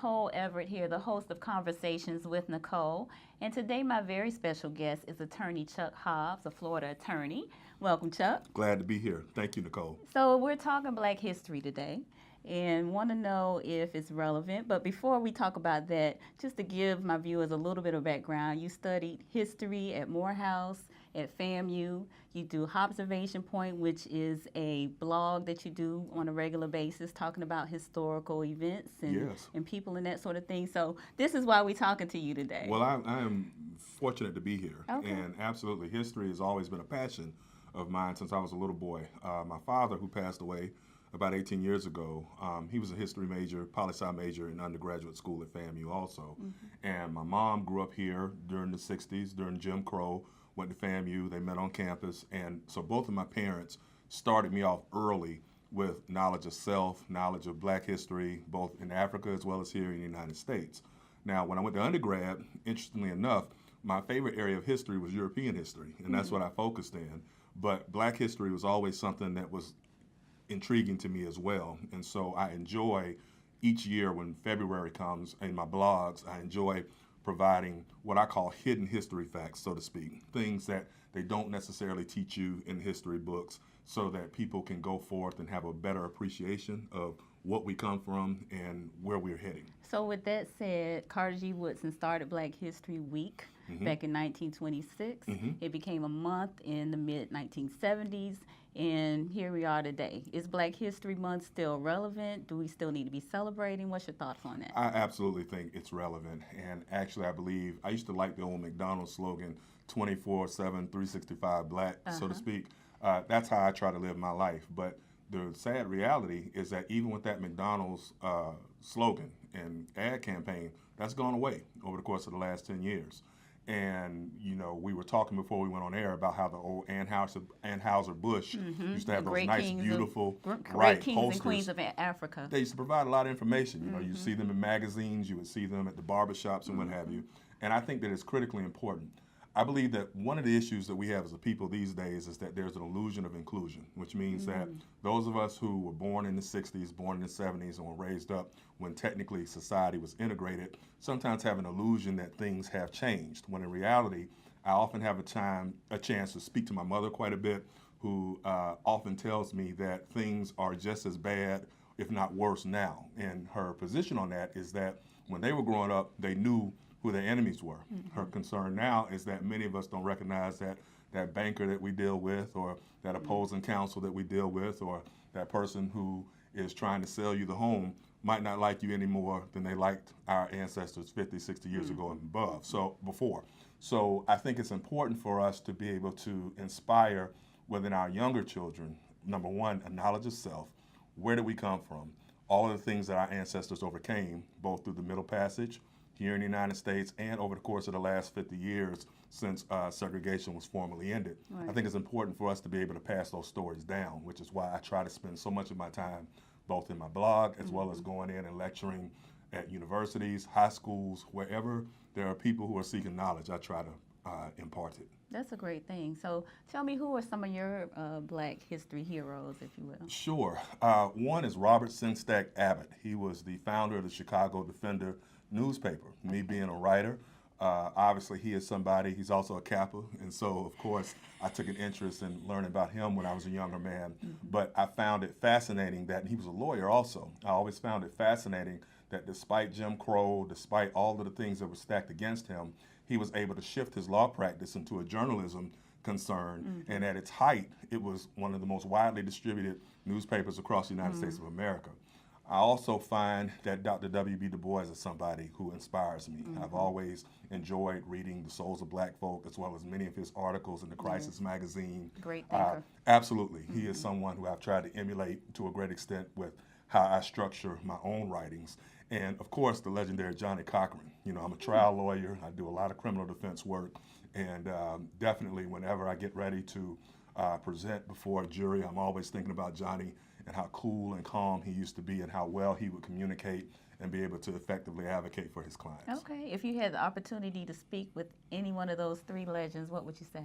Nicole Everett here, the host of Conversations with Nicole. And today my very special guest is attorney Chuck Hobbs, a Florida attorney. Welcome, Chuck. Glad to be here. Thank you, Nicole. So we're talking Black history today and want to know if it's relevant. But before we talk about that, just to give my viewers a little bit of background, you studied history at Morehouse, at FAMU. You do Observation Point, which is a blog that you do on a regular basis talking about historical events and people and that sort of thing. So this is why we're talking to you today. Well, I am fortunate to be here. Okay. And absolutely, history has always been a passion of mine since I was a little boy. My father, who passed away about 18 years ago, he was a history major, poli-sci major in undergraduate school at FAMU also. And my mom grew up here during the 60s, during Jim Crow, went to FAMU, they met on campus. And so both of my parents started me off early with knowledge of self, knowledge of Black history, both in Africa as well as here in the United States. Now, when I went to undergrad, interestingly enough, my favorite area of history was European history, and that's what I focused in. But Black history was always something that was intriguing to me as well. And so I enjoy each year when February comes in my blogs, I enjoy providing what I call hidden history facts, so to speak, things that they don't necessarily teach you in history books so that people can go forth and have a better appreciation of what we come from and where we're heading. So with that said, Carter G. Woodson started Black History Week back in 1926. It became a month in the mid-1970s, and here we are today. Is Black History Month still relevant? Do we still need to be celebrating? What's your thoughts on that? I absolutely think it's relevant. And actually, I believe, I used to like the old McDonald's slogan, 24/7, 365 Black, so to speak. That's how I try to live my life. But the sad reality is that even with that McDonald's slogan and ad campaign, that's gone away over the course of the last 10 years. And, you know, we were talking before we went on air about how the old Anheuser-Busch used to have those nice, beautiful, great kings posters. and queens of Africa. They used to provide a lot of information. You know, you see them in magazines, you would see them at the barbershops and what have you. And I think that it's critically important. I believe that one of the issues that we have as a people these days is that there's an illusion of inclusion, which means that those of us who were born in the 60s, born in the 70s, and were raised up when technically society was integrated, sometimes have an illusion that things have changed, when in reality, I often have a chance to speak to my mother quite a bit, who often tells me that things are just as bad, if not worse now. And her position on that is that when they were growing up, they knew who their enemies were. Her concern now is that many of us don't recognize that that banker that we deal with, or that opposing counsel that we deal with, or that person who is trying to sell you the home might not like you any more than they liked our ancestors 50, 60 years ago and above, so before. So I think it's important for us to be able to inspire within our younger children, number one, a knowledge of self. Where did we come from? All of the things that our ancestors overcame, both through the Middle Passage, here in the United States, and over the course of the last 50 years since segregation was formally ended. Right. I think it's important for us to be able to pass those stories down, which is why I try to spend so much of my time both in my blog as well as going in and lecturing at universities, high schools, wherever there are people who are seeking knowledge, I try to impart it. That's a great thing. So tell me, who are some of your Black history heroes, if you will? Sure. One is Robert Sengstack Abbott. He was the founder of the Chicago Defender newspaper. Me being a writer, obviously he is somebody, he's also a Kappa, and so of course I took an interest in learning about him when I was a younger man. But I found it fascinating that, and he was a lawyer also, I always found it fascinating that despite Jim Crow, despite all of the things that were stacked against him, he was able to shift his law practice into a journalism concern, and at its height, it was one of the most widely distributed newspapers across the United States of America. I also find that Dr. W.B. Du Bois is somebody who inspires me. I've always enjoyed reading The Souls of Black Folk, as well as many of his articles in the Crisis magazine. Great thinker. Absolutely. He is someone who I've tried to emulate to a great extent with how I structure my own writings. And of course, the legendary Johnny Cochran. You know, I'm a trial lawyer. I do a lot of criminal defense work. And definitely whenever I get ready to present before a jury, I'm always thinking about Johnny and how cool and calm he used to be and how well he would communicate and be able to effectively advocate for his clients. Okay, if you had the opportunity to speak with any one of those three legends, what would you say?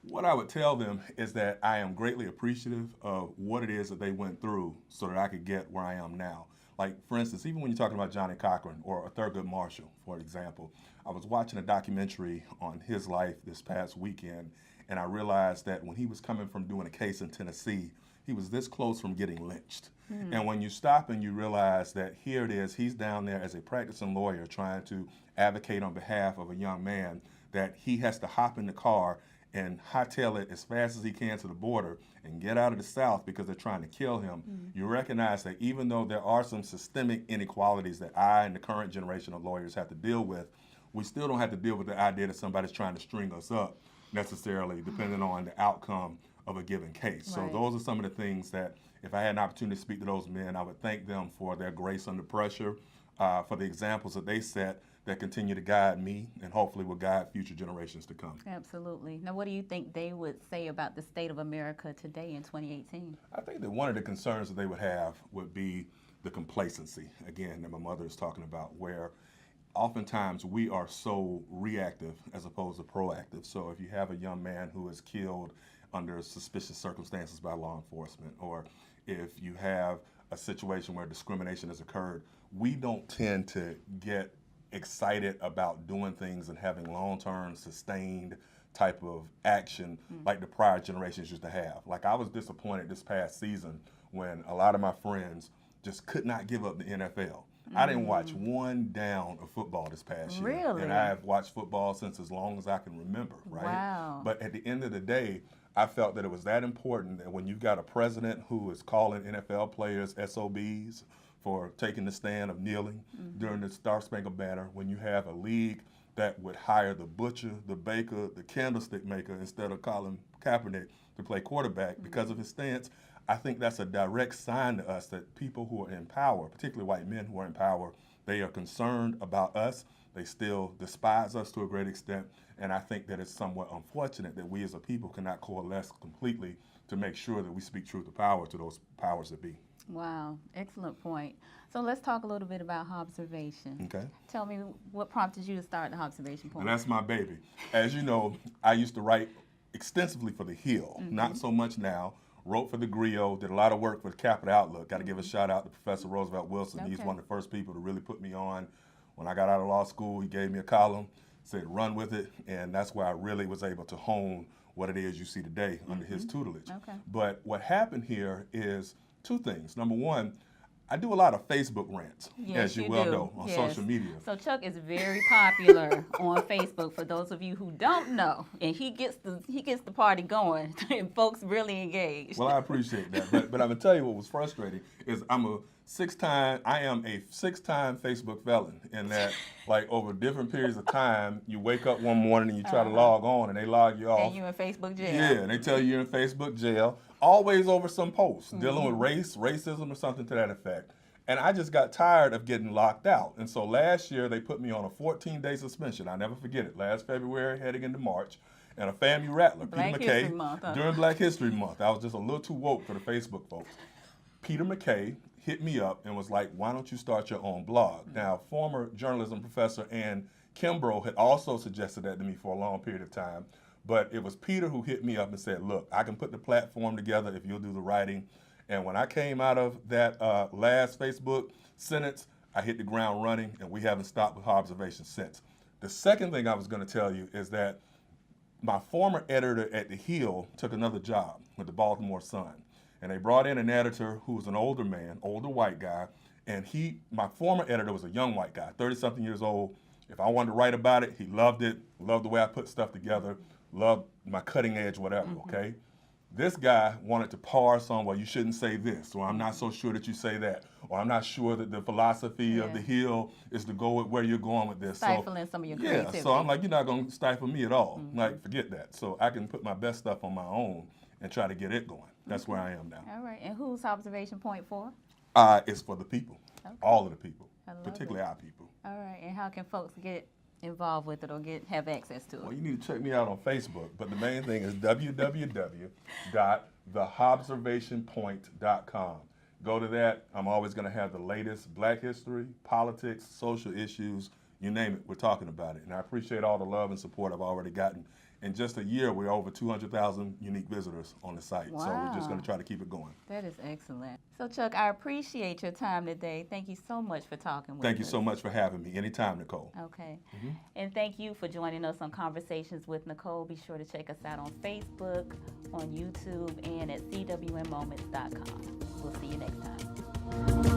What I would tell them is that I am greatly appreciative of what it is that they went through so that I could get where I am now. Like, for instance, even when you're talking about Johnny Cochran or Thurgood Marshall, for example, I was watching a documentary on his life this past weekend, and I realized that when he was coming from doing a case in Tennessee, he was this close from getting lynched. And when you stop and you realize that here it is, he's down there as a practicing lawyer trying to advocate on behalf of a young man, that he has to hop in the car and hightail it as fast as he can to the border and get out of the South because they're trying to kill him. You recognize that even though there are some systemic inequalities that I and the current generation of lawyers have to deal with, we still don't have to deal with the idea that somebody's trying to string us up necessarily, depending on the outcome of a given case. So those are some of the things that, if I had an opportunity to speak to those men, I would thank them for their grace under pressure, for the examples that they set that continue to guide me and hopefully will guide future generations to come. Absolutely. Now, what do you think they would say about the state of America today in 2018? I think that one of the concerns that they would have would be the complacency, again, that my mother is talking about, where oftentimes we are so reactive as opposed to proactive. So if you have a young man who is killed under suspicious circumstances by law enforcement, or if you have a situation where discrimination has occurred, we don't tend to get excited about doing things and having long-term sustained type of action like the prior generations used to have. Like, I was disappointed this past season when a lot of my friends just could not give up the NFL. I didn't watch one down of football this past year. Really? And I have watched football since as long as I can remember, right? Wow. But at the end of the day, I felt that it was that important that when you've got a president who is calling NFL players SOBs for taking the stand of kneeling during the Star Spangled Banner, when you have a league that would hire the butcher, the baker, the candlestick maker instead of Colin Kaepernick to play quarterback because of his stance, I think that's a direct sign to us that people who are in power, particularly white men who are in power, they are concerned about us. They still despise us to a great extent. And I think that it's somewhat unfortunate that we as a people cannot coalesce completely to make sure that we speak truth to power to those powers that be. Wow, excellent point. So let's talk a little bit about observation. Okay. Tell me what prompted you to start the observation point. And that's my baby. As you know, I used to write extensively for The Hill, not so much now. Wrote for the Griot, did a lot of work for the Capital Outlook. Got to give a shout out to Professor Roosevelt Wilson. He's one of the first people to really put me on. When I got out of law school, he gave me a column, said run with it, and that's where I really was able to hone what it is you see today under his tutelage. But what happened here is two things. Number one, I do a lot of Facebook rants, as you well know, on social media. So Chuck is very popular on Facebook, for those of you who don't know, and he gets the party going, and folks really engage. Well, I appreciate that, but I'm gonna tell you what was frustrating is I am a six-time Facebook felon, in that, like, over different periods of time, you wake up one morning and you try to log on and they log you off. And you in Facebook jail. Yeah, and they tell you you're in Facebook jail, always over some post dealing with race, racism, or something to that effect. And I just got tired of getting locked out. And so last year they put me on a 14-day suspension. I'll never forget it. Last February, heading into March. And a FAMU rattler, Peter McKay, during Black History Month. I was just a little too woke for the Facebook folks. Peter McKay hit me up and was like, why don't you start your own blog? Now, former journalism professor Ann Kimbrough had also suggested that to me for a long period of time, but it was Peter who hit me up and said, look, I can put the platform together if you'll do the writing. And when I came out of that last Facebook sentence, I hit the ground running, and we haven't stopped with observation since. The second thing I was going to tell you is that my former editor at The Hill took another job with the Baltimore Sun. And they brought in an editor who was an older man, older white guy, and my former editor was a young white guy, 30-something years old. If I wanted to write about it, he loved it, loved the way I put stuff together, loved my cutting edge, whatever, okay? This guy wanted to parse on, well, you shouldn't say this, or I'm not so sure that you say that, or I'm not sure that the philosophy of The Hill is to go with where you're going with this. Stifling some of your creativity. Yeah, so I'm like, you're not going to stifle me at all. Like, forget that. So I can put my best stuff on my own and try to get it going. That's where I am now. All right, and who's observation point for? It's for the people, all of the people, particularly our people. All right, and how can folks get involved with it or have access to it? Well, you need to check me out on Facebook, but the main thing is www.theobservationpoint.com. Go to that. I'm always going to have the latest Black history, politics, social issues, you name it, we're talking about it. And I appreciate all the love and support I've already gotten. In just a year, we're over 200,000 unique visitors on the site. So we're just going to try to keep it going. That is excellent. So Chuck, I appreciate your time today. Thank you so much for talking with us. Thank you so much for having me. Anytime, Nicole. Okay. And thank you for joining us on Conversations with Nicole. Be sure to check us out on Facebook, on YouTube, and at cwnmoments.com. We'll see you next time.